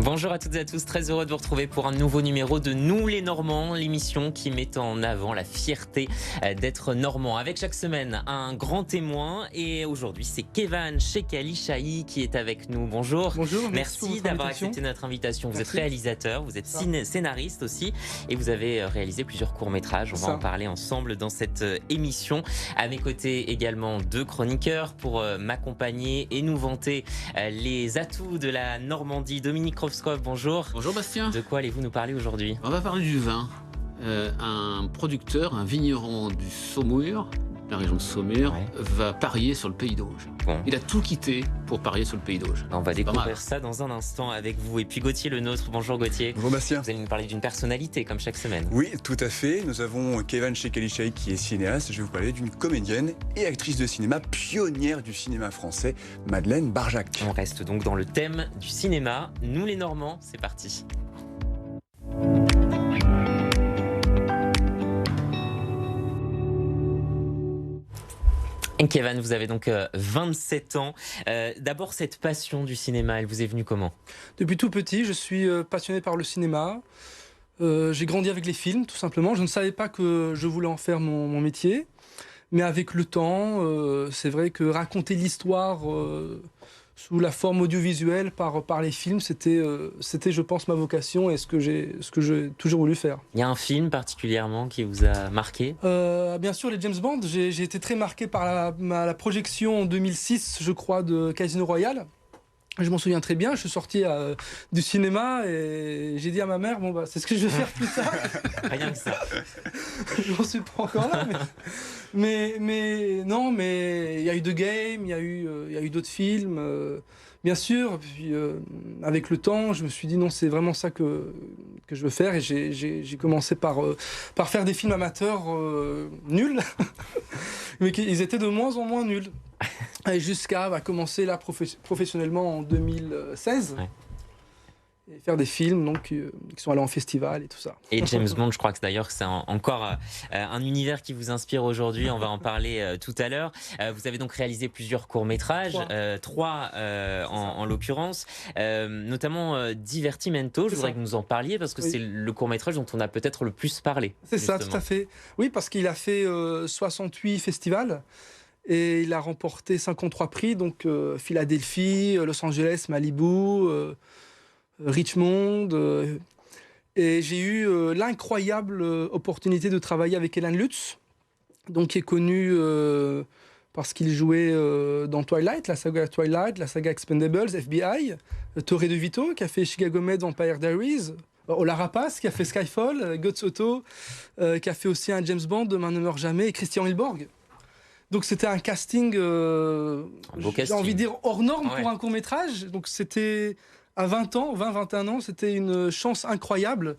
Bonjour à toutes et à tous, très heureux de vous retrouver pour un nouveau numéro de Nous les Normands, l'émission qui met en avant la fierté d'être normand. Avec chaque semaine un grand témoin et aujourd'hui c'est Kevan Chekali-Chahi qui est avec nous. Bonjour. Bonjour, merci d'avoir accepté notre invitation. Vous êtes réalisateur, vous êtes scénariste aussi et vous avez réalisé plusieurs courts-métrages. On va en parler ensemble dans cette émission. À mes côtés également deux chroniqueurs pour m'accompagner et nous vanter les atouts de la Normandie. Dominique Krovskov, bonjour. Bonjour Bastien. De quoi allez-vous nous parler aujourd'hui? On va parler du vin. Un producteur, un vigneron du Saumur, la région de Saumur, va parier sur le Pays d'Auge. Il a tout quitté pour parier sur le Pays d'Auge. On va découvrir ça dans un instant avec vous. Et puis Gauthier Le Nôtre, bonjour Gauthier. Bonjour Bastien. Vous allez nous parler d'une personnalité comme chaque semaine. Oui, tout à fait. Nous avons Kevan Chekali-Chahi qui est cinéaste. Je vais vous parler d'une comédienne et actrice de cinéma, pionnière du cinéma français, Madeleine Barjac. On reste donc dans le thème du cinéma. Nous les Normands, c'est parti. Kevan, vous avez donc 27 ans. D'abord, cette passion du cinéma, elle vous est venue comment? Depuis tout petit, je suis passionné par le cinéma. J'ai grandi avec les films, tout simplement. Je ne savais pas que je voulais en faire mon métier. Mais avec le temps, c'est vrai que raconter l'histoire sous la forme audiovisuelle par les films, c'était, je pense, ma vocation et ce que j'ai toujours voulu faire. Il y a un film particulièrement qui vous a marqué? Bien sûr, les James Bond. J'ai été très marqué par la projection en 2006, je crois, de Casino Royale. Je m'en souviens très bien, je suis sorti du cinéma et j'ai dit à ma mère, bon bah c'est ce que je vais faire plus tard. Rien que ça. Je m'en suis pas encore là, mais non, mais il y a eu The Game, il y a eu d'autres films, bien sûr. Puis avec le temps, je me suis dit non, c'est vraiment ça que je veux faire et j'ai commencé par faire des films amateurs nuls, mais ils étaient de moins en moins nuls. Et jusqu'à commencer là professionnellement en 2016 et faire des films donc, qui sont allés en festival et tout ça. Et James Bond, je crois que d'ailleurs c'est encore un univers qui vous inspire aujourd'hui, on va en parler tout à l'heure. Vous avez donc réalisé plusieurs courts-métrages, trois en l'occurrence, notamment Divertimento. Je voudrais que nous en parliez parce que c'est le court-métrage dont on a peut-être le plus parlé. C'est ça, tout à fait. Oui, parce qu'il a fait 68 festivals. Et il a remporté 53 prix, donc Philadelphie, Los Angeles, Malibu, Richmond. Et j'ai eu l'incroyable opportunité de travailler avec Alan Lutz, donc qui est connu parce qu'il jouait dans Twilight, la saga Expendables, FBI, Torre de Vito, qui a fait Chicago Med, Vampire Diaries, Ola Rapace, qui a fait Skyfall, Gottsotto, qui a fait aussi un James Bond, Demain ne meurt jamais, et Christian Hilborg. Donc c'était un casting, j'ai envie de dire, hors norme pour un court-métrage. Donc c'était à 20-21 ans, c'était une chance incroyable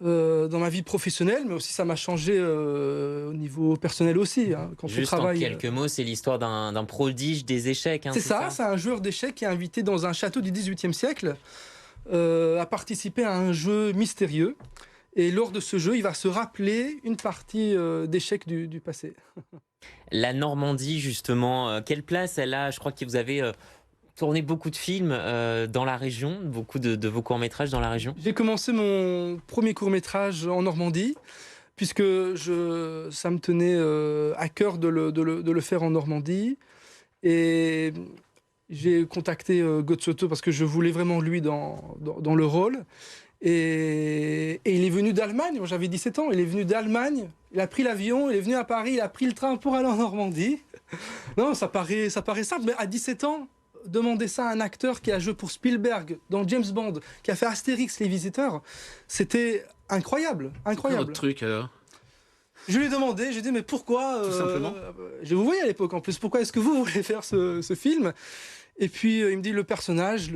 dans ma vie professionnelle, mais aussi ça m'a changé au niveau personnel aussi. Quand juste on travaille, en quelques mots, c'est l'histoire d'un prodige des échecs. C'est ça, c'est un joueur d'échecs qui est invité dans un château du XVIIIe siècle à participer à un jeu mystérieux. Et lors de ce jeu, il va se rappeler une partie d'échecs du passé. La Normandie, justement, quelle place elle a? Je crois que vous avez tourné beaucoup de films dans la région, beaucoup de vos courts-métrages dans la région. J'ai commencé mon premier court-métrage en Normandie, puisque ça me tenait à cœur de le faire en Normandie. Et j'ai contacté Gottsotto parce que je voulais vraiment lui dans le rôle. Et il est venu d'Allemagne, j'avais 17 ans, il est venu d'Allemagne, il a pris l'avion, il est venu à Paris, il a pris le train pour aller en Normandie. Non, ça paraît simple, mais à 17 ans, demander ça à un acteur qui a joué pour Spielberg dans James Bond, qui a fait Astérix, les Visiteurs, c'était incroyable. C'est quoi votre truc alors? Je lui ai demandé, j'ai dit mais pourquoi tout simplement. Je vous voyais à l'époque en plus, pourquoi est-ce que vous voulez faire ce film? Et puis il me dit le personnage,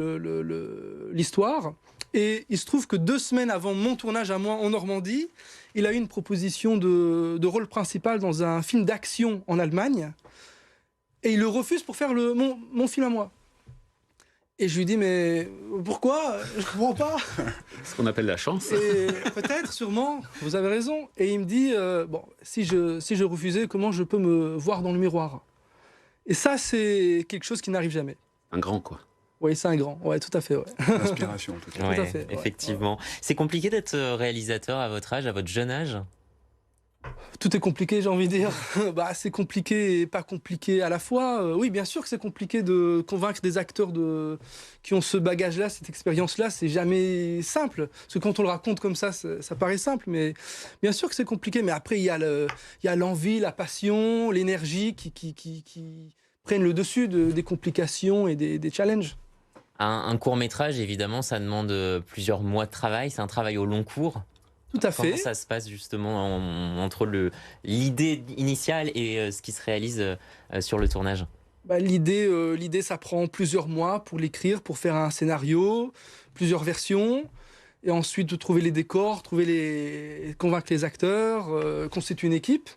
l'histoire. Et il se trouve que 2 semaines avant mon tournage à moi en Normandie, il a eu une proposition de rôle principal dans un film d'action en Allemagne. Et il le refuse pour faire mon film à moi. Et je lui dis, mais pourquoi? Je comprends pas. Ce qu'on appelle la chance. Et peut-être, sûrement, vous avez raison. Et il me dit, bon, si je refusais, comment je peux me voir dans le miroir? Et ça, c'est quelque chose qui n'arrive jamais. Un grand, quoi. Oui, c'est un grand, ouais, tout à fait. Ouais. L'inspiration, en tout cas. Ouais, tout à fait, effectivement. Ouais. C'est compliqué d'être réalisateur à votre âge, à votre jeune âge? Tout est compliqué, j'ai envie de dire. Bah, c'est compliqué et pas compliqué à la fois. Oui, bien sûr que c'est compliqué de convaincre des acteurs qui ont ce bagage-là, cette expérience-là. C'est jamais simple. Parce que quand on le raconte comme ça paraît simple. Mais bien sûr que c'est compliqué. Mais après, il y a l'envie, la passion, l'énergie qui prennent le dessus des complications et des challenges. Un court-métrage, évidemment, ça demande plusieurs mois de travail. C'est un travail au long cours. Tout à fait. Comment ça se passe justement entre l'idée initiale et ce qui se réalise sur le tournage? Bah, l'idée, ça prend plusieurs mois pour l'écrire, pour faire un scénario, plusieurs versions, et ensuite de trouver les décors, convaincre les acteurs, constituer une équipe.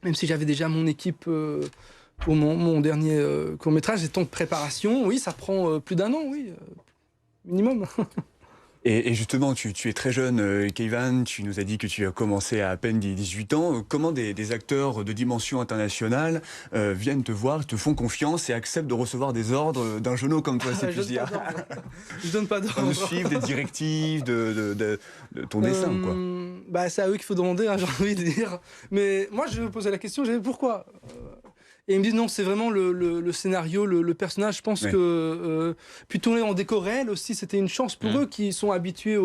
Même si j'avais déjà mon équipe pour mon dernier court-métrage, les temps de préparation, oui, ça prend plus d'un an, oui, minimum. Et justement, tu es très jeune, Keivan, tu nous as dit que tu as commencé à peine 18 ans. Comment des acteurs de dimension internationale viennent te voir, te font confiance et acceptent de recevoir des ordres d'un genou comme toi, si je puis dire? Je donne pas d'ordre. De suivre des directives de ton dessin, quoi. Bah, c'est à eux qu'il faut demander, hein, j'ai envie de dire. Mais moi, je me posais la question, pourquoi et ils me disent non, c'est vraiment le scénario, le personnage. Je pense que puis tourner en décor réel aussi, c'était une chance pour eux qui sont habitués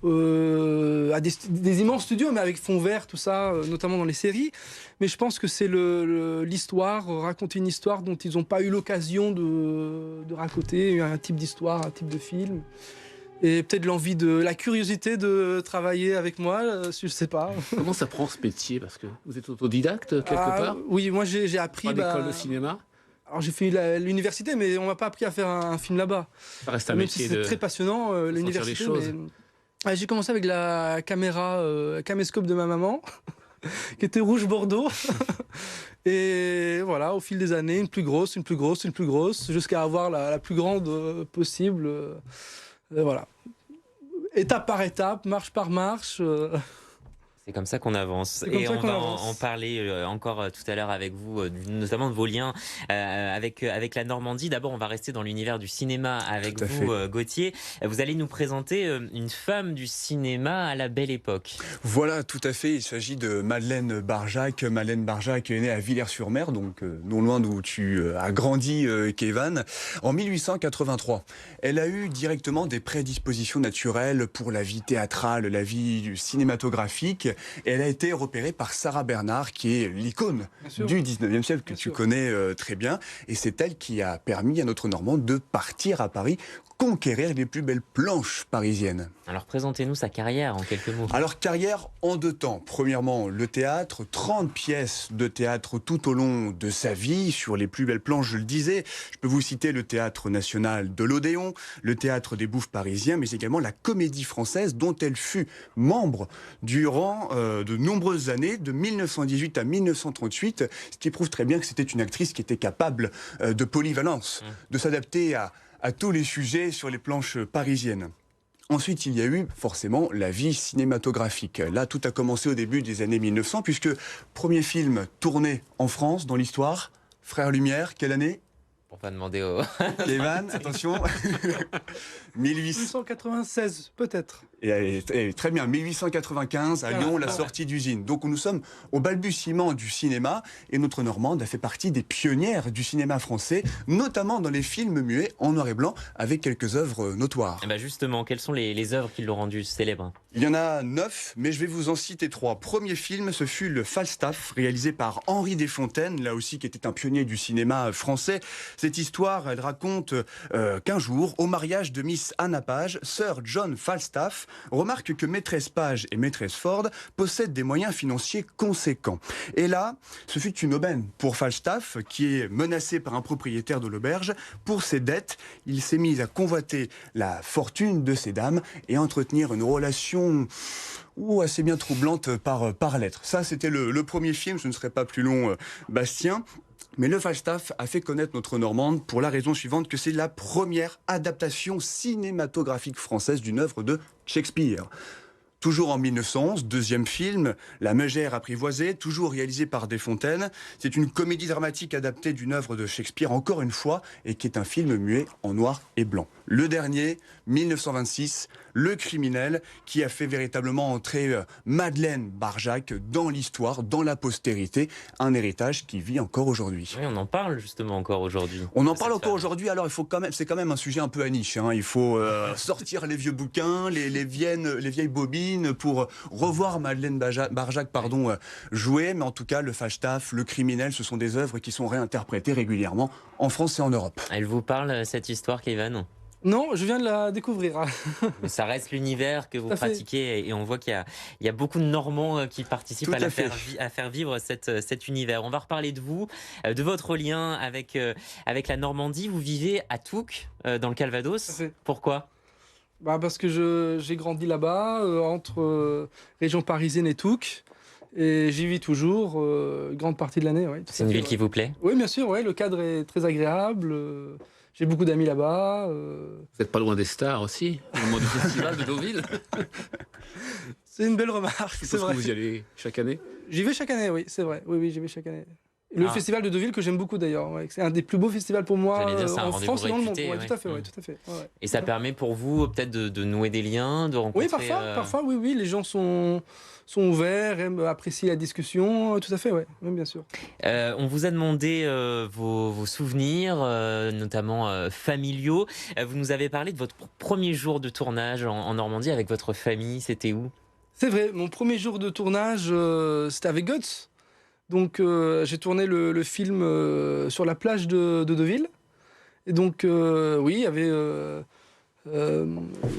à des immenses studios, mais avec fond vert, tout ça, notamment dans les séries. Mais je pense que c'est l'histoire, raconter une histoire dont ils n'ont pas eu l'occasion de raconter, un type d'histoire, un type de film. Et peut-être la curiosité de travailler avec moi, je sais pas. Comment ça prend ce métier? Parce que vous êtes autodidacte quelque part? Oui, moi j'ai appris. Pas d'école de cinéma? Alors j'ai fait l'université, mais on m'a pas appris à faire un film là-bas. Ça reste un métier c'est très passionnant, l'université. J'ai commencé avec la caméra, caméscope de ma maman, qui était rouge bordeaux. Et voilà, au fil des années, une plus grosse, jusqu'à avoir la plus grande possible. Voilà. Étape par étape, marche par marche. C'est comme ça qu'on avance. Et on va en parler encore tout à l'heure avec vous, notamment de vos liens avec la Normandie. D'abord, on va rester dans l'univers du cinéma avec vous, Gauthier. Vous allez nous présenter une femme du cinéma à la belle époque. Voilà, tout à fait. Il s'agit de Madeleine Barjac. Madeleine Barjac est née à Villers-sur-Mer, donc non loin d'où tu as grandi, Keivan, en 1883. Elle a eu directement des prédispositions naturelles pour la vie théâtrale, la vie cinématographique. Et elle a été repérée par Sarah Bernard, qui est l'icône du 19e siècle, que tu connais très bien. Et c'est elle qui a permis à notre Normand de partir à Paris, conquérir les plus belles planches parisiennes. Alors présentez-nous sa carrière en quelques mots. Alors carrière en deux temps. Premièrement, le théâtre, 30 pièces de théâtre tout au long de sa vie, sur les plus belles planches, je le disais. Je peux vous citer le Théâtre National de l'Odéon, le Théâtre des Bouffes parisiens, mais également la Comédie Française, dont elle fut membre durant de nombreuses années, de 1918 à 1938, ce qui prouve très bien que c'était une actrice qui était capable de polyvalence, de s'adapter à tous les sujets sur les planches parisiennes. Ensuite, il y a eu forcément la vie cinématographique. Là, tout a commencé au début des années 1900, puisque premier film tourné en France dans l'histoire, Frères Lumière, quelle année? Pour pas demander au... Keivan, attention. 1896, peut-être. Et très bien, 1895, à Lyon, la sortie d'usine. Donc nous sommes au balbutiement du cinéma, et notre Normande a fait partie des pionnières du cinéma français, notamment dans les films muets en noir et blanc, avec quelques œuvres notoires. Et ben justement, quelles sont les œuvres qui l'ont rendu célèbre? Il y en a 9, mais je vais vous en citer 3. Premier film, ce fut le Falstaff, réalisé par Henri Desfontaines, là aussi qui était un pionnier du cinéma français. Cette histoire, elle raconte qu'un jour, au mariage de Miss Anna Page, Sir John Falstaff remarque que Maîtresse Page et Maîtresse Ford possèdent des moyens financiers conséquents. Et là, ce fut une aubaine pour Falstaff, qui est menacé par un propriétaire de l'auberge. Pour ses dettes, il s'est mis à convoiter la fortune de ces dames et à entretenir une relation assez bien troublante par lettre. Ça, c'était le premier film, je ne serai pas plus long, Bastien. Mais le Falstaff a fait connaître notre Normande pour la raison suivante, que c'est la première adaptation cinématographique française d'une œuvre de Shakespeare. Toujours en 1911, deuxième film, La Mégère apprivoisée, toujours réalisé par Desfontaines. C'est une comédie dramatique adaptée d'une œuvre de Shakespeare, encore une fois, et qui est un film muet en noir et blanc. Le dernier, 1926, Le Criminel, qui a fait véritablement entrer Madeleine Barjac dans l'histoire, dans la postérité, un héritage qui vit encore aujourd'hui. Oui, on en parle justement encore aujourd'hui. On en parle encore aujourd'hui, alors c'est quand même un sujet un peu à niche. Hein. Il faut sortir les vieux bouquins, les vieilles bobines, pour revoir Madeleine Barjac jouer, mais en tout cas, le Falstaff, Le Criminel, ce sont des œuvres qui sont réinterprétées régulièrement en France et en Europe. Elle vous parle, cette histoire, Keivan ? Non, je viens de la découvrir. Mais ça reste l'univers que vous pratiquez et on voit qu'il y a beaucoup de Normands qui participent à faire vivre cet univers. On va reparler de vous, de votre lien avec la Normandie. Vous vivez à Touques, dans le Calvados. Pourquoi ? Parce que j'ai grandi là-bas, entre région parisienne et Touques. Et j'y vis toujours, grande partie de l'année. Ouais, c'est une ville qui vous plaît ? Oui, bien sûr. Ouais, le cadre est très agréable. J'ai beaucoup d'amis là-bas. Vous n'êtes pas loin des stars aussi, au moment du festival de Deauville. C'est une belle remarque, c'est vrai. Que vous y allez chaque année ? J'y vais chaque année, oui, c'est vrai. Oui, j'y vais chaque année. Le festival de Deauville que j'aime beaucoup d'ailleurs. Ouais. C'est un des plus beaux festivals pour moi en France et dans le monde. Ouais, tout à fait, tout à fait. Ouais. Et ça permet pour vous peut-être de nouer des liens, de rencontrer... Oui, parfois, oui. Les gens sont ouverts, aiment apprécier la discussion. Tout à fait, oui, bien sûr. On vous a demandé vos souvenirs, notamment familiaux. Vous nous avez parlé de votre premier jour de tournage en Normandie avec votre famille. C'était où ? C'est vrai, mon premier jour de tournage, c'était avec Guts. Donc j'ai tourné le film sur la plage de Deauville. Et donc oui, il y avait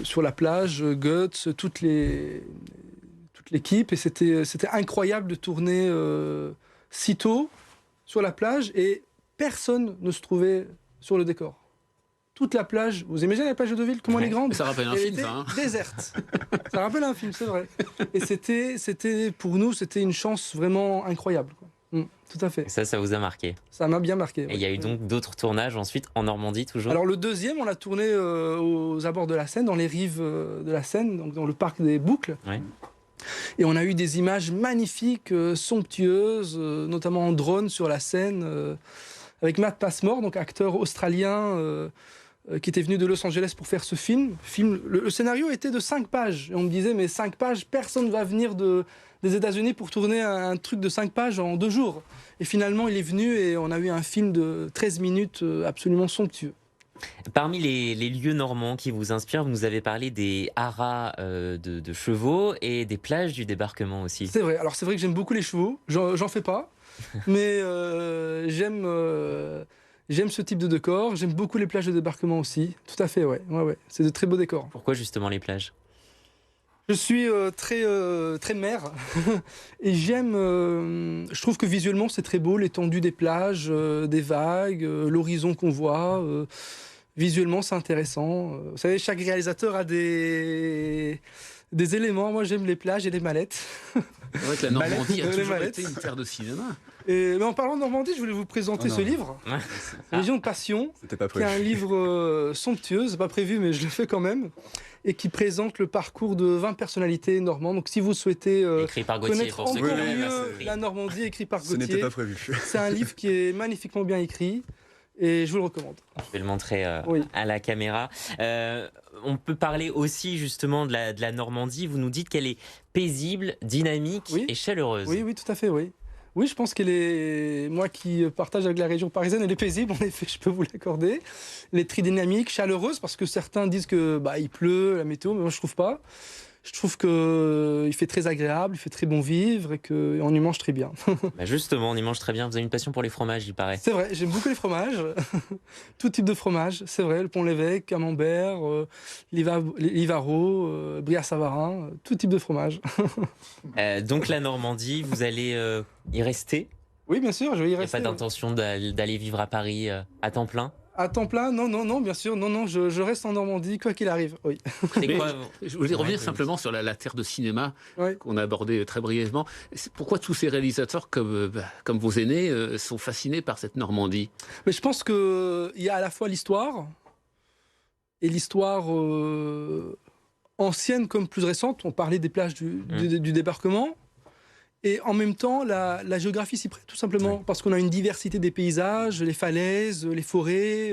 sur la plage Guts, toute l'équipe. Et c'était incroyable de tourner si tôt sur la plage et personne ne se trouvait sur le décor. Toute la plage, vous imaginez la plage de Deauville, comment elle est grande ? Ça rappelle un film, ça. Hein. Déserte. Ça rappelle un film, c'est vrai. Et c'était pour nous, c'était une chance vraiment incroyable. Quoi. Tout à fait. Et ça vous a marqué ? Ça m'a bien marqué. Et il y a eu donc d'autres tournages ensuite en Normandie, toujours ? Alors le deuxième, on l'a tourné aux abords de la Seine, dans les rives de la Seine, donc dans le parc des Boucles. Oui. Et on a eu des images magnifiques, somptueuses, notamment en drone sur la Seine, avec Matt Passmore, donc acteur australien, qui était venu de Los Angeles pour faire ce film. Le scénario était de 5 pages. Et on me disait, mais 5 pages, personne ne va venir des États-Unis pour tourner un truc de 5 pages en 2 jours. Et finalement, il est venu et on a eu un film de 13 minutes absolument somptueux. Parmi les lieux normands qui vous inspirent, vous nous avez parlé des haras de chevaux et des plages du débarquement aussi. C'est vrai. Alors c'est vrai que j'aime beaucoup les chevaux. J'en fais pas. Mais j'aime ce type de décor. J'aime beaucoup les plages de débarquement aussi. Tout à fait, ouais. C'est de très beaux décors. Pourquoi justement les plages ? Je suis très mer et je trouve que visuellement c'est très beau, l'étendue des plages, des vagues, l'horizon qu'on voit. Visuellement c'est intéressant. Vous savez, chaque réalisateur a des éléments. Moi j'aime les plages et les mallettes. C'est vrai que la Normandie a toujours été une terre de cinéma. Mais en parlant de Normandie, je voulais vous présenter ce livre, Région de Passion, qui est un livre somptueux, c'est pas prévu mais je le fais quand même, et qui présente le parcours de 20 personnalités normandes. Donc si vous souhaitez connaître encore mieux la Normandie, écrit par Gauthier, ce n'était pas prévu. C'est un livre qui est magnifiquement bien écrit. Et je vous le recommande. Je vais le montrer à la caméra. On peut parler aussi justement de la Normandie. Vous nous dites qu'elle est paisible, dynamique et chaleureuse. Oui, tout à fait, oui. Oui, je pense qu'elle est... Moi qui partage avec la région parisienne, elle est paisible, en effet, je peux vous l'accorder. Elle est très dynamique, chaleureuse, parce que certains disent que il pleut, la météo, mais moi je trouve pas. Je trouve qu'il fait très agréable, il fait très bon vivre et qu'on y mange très bien. Justement, on y mange très bien. Vous avez une passion pour les fromages, il paraît. C'est vrai, j'aime beaucoup les fromages. Tout type de fromage, c'est vrai. Le Pont-l'Évêque, Camembert, Livaro, Brie-à-Savarin, tout type de fromage. Donc la Normandie, vous allez y rester ? Oui, bien sûr, je vais y rester. Il n'y a pas d'intention d'aller vivre à Paris à temps plein ? À temps plein, non, bien sûr, non, je reste en Normandie, quoi qu'il arrive, oui. Je voulais revenir simplement sur la terre de cinéma qu'on a abordée très brièvement. Pourquoi tous ces réalisateurs comme vos aînés sont fascinés par cette Normandie ? Mais je pense qu'il y a à la fois l'histoire, et l'histoire anciennes comme plus récentes. On parlait des plages du débarquement. Et en même temps, la géographie s'y prête, tout simplement, parce qu'on a une diversité des paysages, les falaises, les forêts,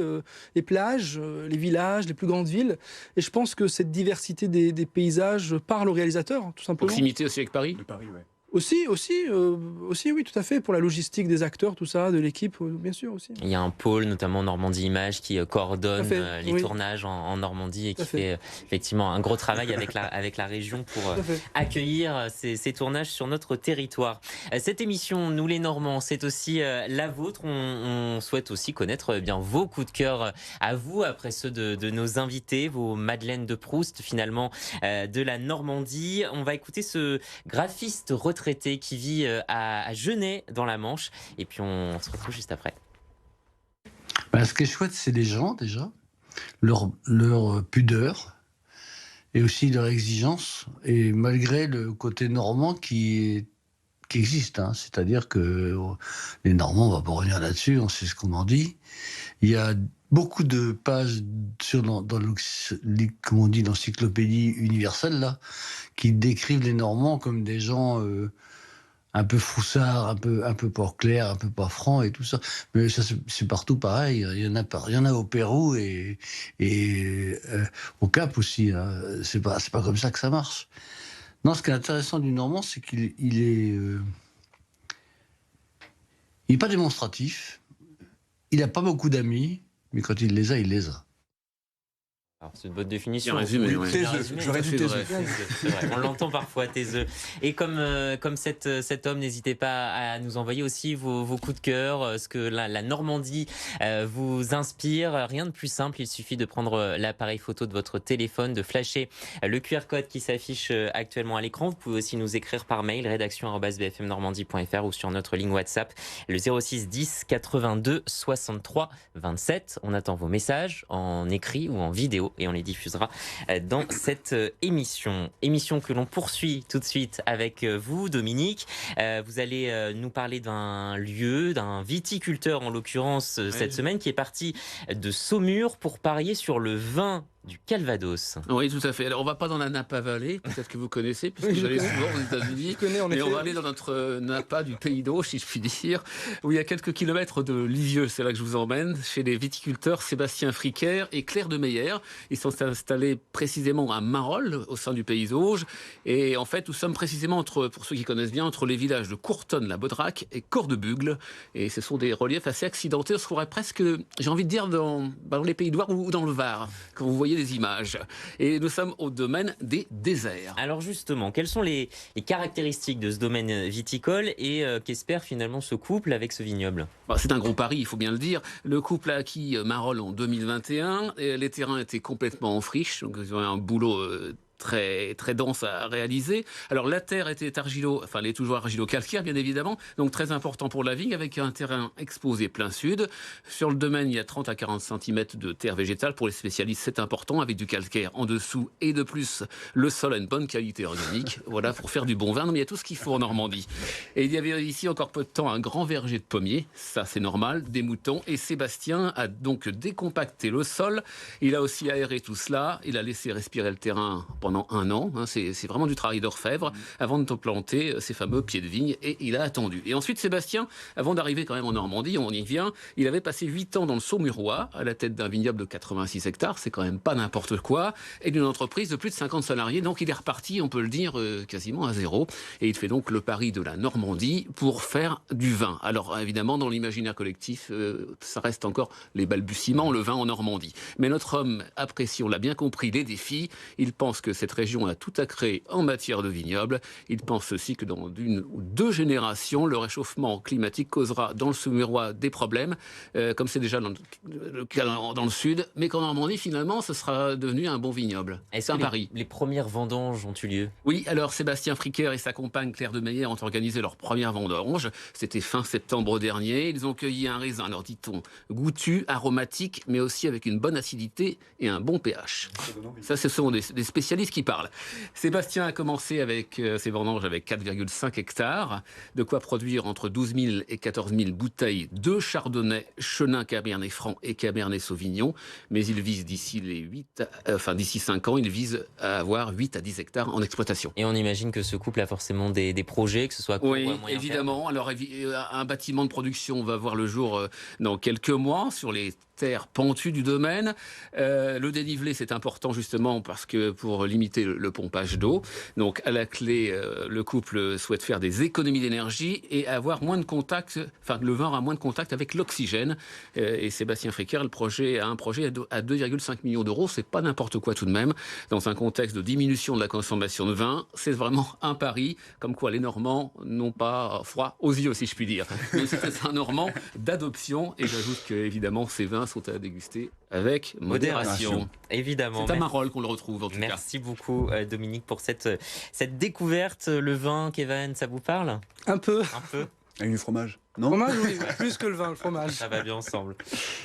les plages, les villages, les plus grandes villes. Et je pense que cette diversité des paysages parle au réalisateur, tout simplement. Proximité aussi avec Paris. De Paris, ouais. Aussi, oui, tout à fait, pour la logistique des acteurs, tout ça, de l'équipe, bien sûr aussi. Il y a un pôle, notamment Normandie Images, qui coordonne les tournages en Normandie et qui fait effectivement un gros travail avec la région pour accueillir ces tournages sur notre territoire. Cette émission, Nous les Normands, c'est aussi la vôtre. On souhaite aussi connaître bien vos coups de cœur à vous, après ceux de nos invités, vos Madeleines de Proust, finalement, de la Normandie. On va écouter ce graphiste retraité qui vit à Genêt dans la Manche, et puis on se retrouve juste après. Ce qui est chouette, c'est les gens déjà, leur pudeur et aussi leur exigence, et malgré le côté normand qui existe, hein. C'est-à-dire que les Normands, on va pas revenir là-dessus, on sait ce qu'on en dit. Il y a beaucoup de pages comme on dit, l'encyclopédie universelle là, qui décrivent les Normands comme des gens un peu froussards, un peu pas clairs, un peu pas francs et tout ça. Mais ça, c'est partout pareil. Il y en a au Pérou et au Cap aussi. Hein. C'est pas comme ça que ça marche. Non, ce qui est intéressant du Normand, c'est qu'il est pas démonstratif. Il n'a pas beaucoup d'amis, mais quand il les a, il les a. Alors, c'est une bonne définition. J'aurais dû taiseux. On l'entend parfois, taiseux. Et comme cet homme, n'hésitez pas à nous envoyer aussi vos coups de cœur, ce que la Normandie vous inspire. Rien de plus simple, il suffit de prendre l'appareil photo de votre téléphone, de flasher le QR code qui s'affiche actuellement à l'écran. Vous pouvez aussi nous écrire par mail, rédaction@bfmnormandie.fr, ou sur notre ligne WhatsApp, le 06 10 82 63 27. On attend vos messages en écrit ou en vidéo, et on les diffusera dans cette émission. Émission que l'on poursuit tout de suite avec vous, Dominique. Vous allez nous parler d'un lieu, d'un viticulteur en l'occurrence cette semaine, qui est parti de Saumur pour parier sur le vin du Calvados. Oui, tout à fait. Alors, on ne va pas dans la Napa Valley, peut-être que vous connaissez, puisque vous allez souvent aux États-Unis. Mais on va aller dans notre Napa du Pays d'Auge, si je puis dire, où il y a quelques kilomètres de Lisieux. C'est là que je vous emmène, chez les viticulteurs Sébastien Fricker et Claire de Meyer. Ils sont installés précisément à Marolles, au sein du Pays d'Auge. Et en fait, nous sommes précisément pour ceux qui connaissent bien, entre les villages de Courtonne-la-Baudraque et Cordebugle. Et ce sont des reliefs assez accidentés. On se trouverait presque, j'ai envie de dire, dans les Pays de Loire ou dans le Var, quand vous voyez des images. Et nous sommes au domaine des déserts. Alors justement, quelles sont les caractéristiques de ce domaine viticole, et qu'espère finalement ce couple avec ce vignoble? C'est un gros pari, il faut bien le dire. Le couple a acquis Marolles en 2021. Et les terrains étaient complètement en friche, donc ils ont un boulot très, très dense à réaliser. Alors la terre était elle est toujours argilo-calcaire bien évidemment, donc très important pour la vigne, avec un terrain exposé plein sud. Sur le domaine, il y a 30 à 40 cm de terre végétale. Pour les spécialistes, c'est important, avec du calcaire en dessous, et de plus, le sol a une bonne qualité organique. Voilà, pour faire du bon vin. Non, mais il y a tout ce qu'il faut en Normandie. Et il y avait ici encore peu de temps un grand verger de pommiers, ça c'est normal, des moutons, et Sébastien a donc décompacté le sol. Il a aussi aéré tout cela, il a laissé respirer le terrain pendant un an, hein, c'est vraiment du travail d'orfèvre, avant de planter ces fameux pieds de vigne, et il a attendu. Et ensuite, Sébastien, avant d'arriver quand même en Normandie, on y vient, il avait passé 8 ans dans le Saumurois, à la tête d'un vignoble de 86 hectares, c'est quand même pas n'importe quoi, et d'une entreprise de plus de 50 salariés, donc il est reparti, on peut le dire, quasiment à zéro, et il fait donc le pari de la Normandie pour faire du vin. Alors évidemment, dans l'imaginaire collectif, ça reste encore les balbutiements, le vin en Normandie. Mais notre homme apprécie, on l'a bien compris, les défis. Il pense que cette région a tout à créer en matière de vignoble. Il pense aussi que dans 1 ou 2 générations, le réchauffement climatique causera dans le Saumurois des problèmes, comme c'est déjà le cas dans le sud, mais qu'en Normandie, finalement, ce sera devenu un bon vignoble. C'est un pari. Les premières vendanges ont eu lieu? Oui, alors Sébastien Fricker et sa compagne Claire de Meyer ont organisé leur première vendange. C'était fin septembre dernier. Ils ont cueilli un raisin, alors dit-on, goûtu, aromatique, mais aussi avec une bonne acidité et un bon pH. Ça, ce sont des spécialistes qui parle. Sébastien a commencé avec ses vendanges avec 4,5 hectares, de quoi produire entre 12 000 et 14 000 bouteilles de chardonnay, chenin, cabernet franc et cabernet sauvignon. Mais il vise d'ici 5 ans, il vise à avoir 8 à 10 hectares en exploitation. Et on imagine que ce couple a forcément des projets, que ce soit à court ou à moyen évidemment. terme. Alors, un bâtiment de production va voir le jour dans quelques mois sur les terres pentues du domaine. Le dénivelé, c'est important justement parce que pour limiter le pompage d'eau. Donc, à la clé, le couple souhaite faire des économies d'énergie et avoir moins de contact, enfin, le vin aura moins de contact avec l'oxygène. Et Sébastien Fricker, a un projet à 2,5 millions d'euros. C'est pas n'importe quoi tout de même. Dans un contexte de diminution de la consommation de vin, c'est vraiment un pari, comme quoi les Normands n'ont pas froid aux yeux, si je puis dire. Mais c'est un Normand d'adoption. Et j'ajoute que, évidemment, ces vins sont à déguster avec modération. Évidemment. C'est à Marolles qu'on le retrouve, en tout cas. Merci beaucoup, Dominique, pour cette découverte. Le vin, Kevin, ça vous parle? Un peu. Un peu. Avec du fromage, non? Fromage, oui, plus que le vin, le fromage. Ça va bien ensemble.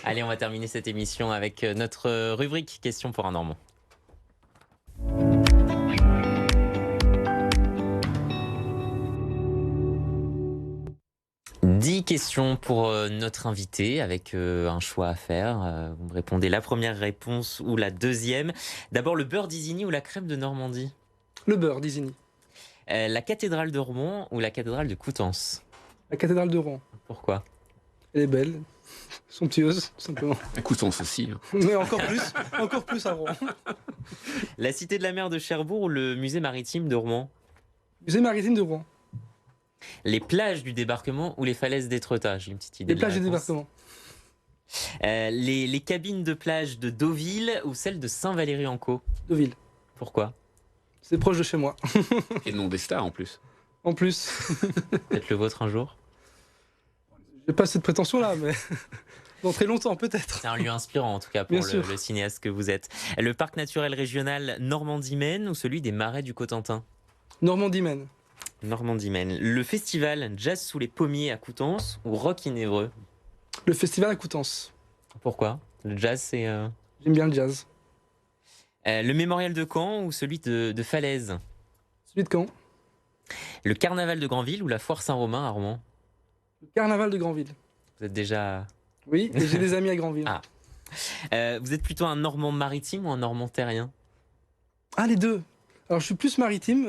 Allez, on va terminer cette émission avec notre rubrique Question pour un Normand. Dix questions pour notre invité avec un choix à faire. Vous me répondez la première réponse ou la deuxième. D'abord, le beurre d'Isigny ou la crème de Normandie? Le beurre d'Isigny. La cathédrale de Rouen ou la cathédrale de Coutances? La cathédrale de Rouen. Pourquoi? Elle est belle, somptueuse, tout simplement. Coutances aussi. Mais encore plus à Rouen. La cité de la mer de Cherbourg ou le musée maritime de Rouen? Musée maritime de Rouen. Les plages du débarquement ou les falaises d'Étretat? J'ai une petite idée. Les plages du débarquement. Les cabines de plage de Deauville ou celles de Saint-Valery-en-Caux? Deauville. Pourquoi? C'est proche de chez moi. Et le nom des stars, en plus. En plus. Peut-être le vôtre un jour? J'ai pas cette prétention-là, mais dans très longtemps, peut-être. C'est un lieu inspirant, en tout cas, pour le cinéaste que vous êtes. Le parc naturel régional Normandie-Maine ou celui des Marais du Cotentin? Normandie-Maine. Normandie-Maine. Le festival Jazz sous les pommiers à Coutances ou Rock in Évreux? Le festival à Coutances. Pourquoi? Le jazz, c'est... J'aime bien le jazz. Le mémorial de Caen ou celui de Falaise? Celui de Caen. Le carnaval de Granville ou la foire Saint-Romain à Rouen? Le carnaval de Granville. Vous êtes déjà... Oui, et j'ai des amis à Granville. Ah. Vous être plutôt un Normand maritime ou un Normand terrien? Ah, les deux. Alors, je suis plus maritime.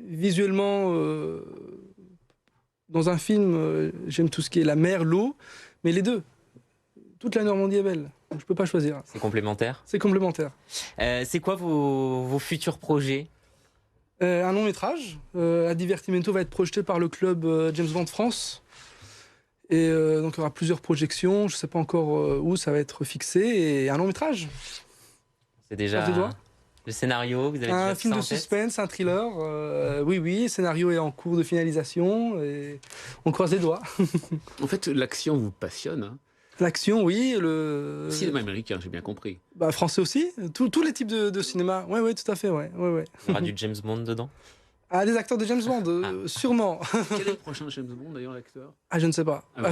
Visuellement, dans un film, j'aime tout ce qui est la mer, l'eau, mais les deux. Toute la Normandie est belle. Donc, je peux pas choisir. C'est complémentaire? C'est complémentaire. C'est quoi vos futurs projets? Un long métrage. A Divertimento va être projeté par le club James Bond France. Et donc, il y aura plusieurs projections. Je ne sais pas encore où ça va être fixé. Et un long métrage. C'est déjà le scénario, vous avez un déjà film de suspense, un thriller. Oui, le scénario est en cours de finalisation. Et on croise les doigts. En fait, l'action vous passionne, hein? L'action, oui. Cinéma américain, j'ai bien compris. Bah, français aussi. Tous les types de cinéma. Oui, tout à fait. Ouais. Il y aura du James Bond dedans? Ah, des acteurs de James Bond, sûrement. Quel est le prochain James Bond, d'ailleurs, l'acteur? Ah, je ne sais pas. Ah,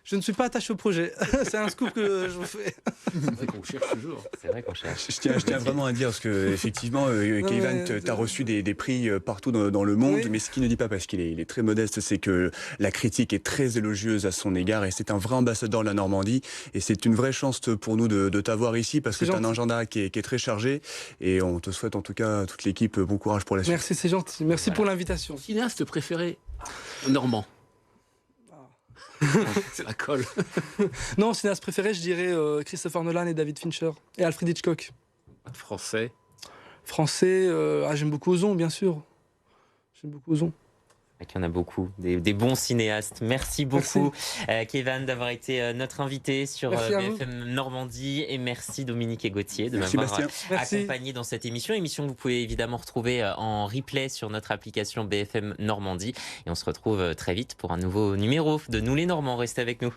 Je ne suis pas attaché au projet. C'est un scoop que je vous fais. C'est vrai qu'on cherche toujours. C'est vrai qu'on cherche. Je tiens vraiment à dire, parce que effectivement, Kevin, tu as reçu des prix partout dans le monde, oui. mais ce qu'il ne dit pas, parce qu'il est très modeste, c'est que la critique est très élogieuse à son égard, et c'est un vrai ambassadeur de la Normandie, et c'est une vraie chance pour nous de t'avoir ici, parce que tu as un agenda qui est très chargé, et on te souhaite en tout cas, toute l'équipe, bon courage pour la suite. Merci, c'est gentil. Merci pour l'invitation. Cinéaste préféré normand? C'est la colle. Non, cinéaste préféré, je dirais Christopher Nolan et David Fincher. Et Alfred Hitchcock. Français? Français, j'aime beaucoup Ozon, bien sûr. J'aime beaucoup Ozon. Il y en a beaucoup, des bons cinéastes. Merci beaucoup, Kevin, d'avoir été notre invité sur BFM Normandie. Et merci Dominique et Gauthier de m'avoir accompagné dans cette émission. Émission que vous pouvez évidemment retrouver en replay sur notre application BFM Normandie. Et on se retrouve très vite pour un nouveau numéro de Nous les Normands. Restez avec nous.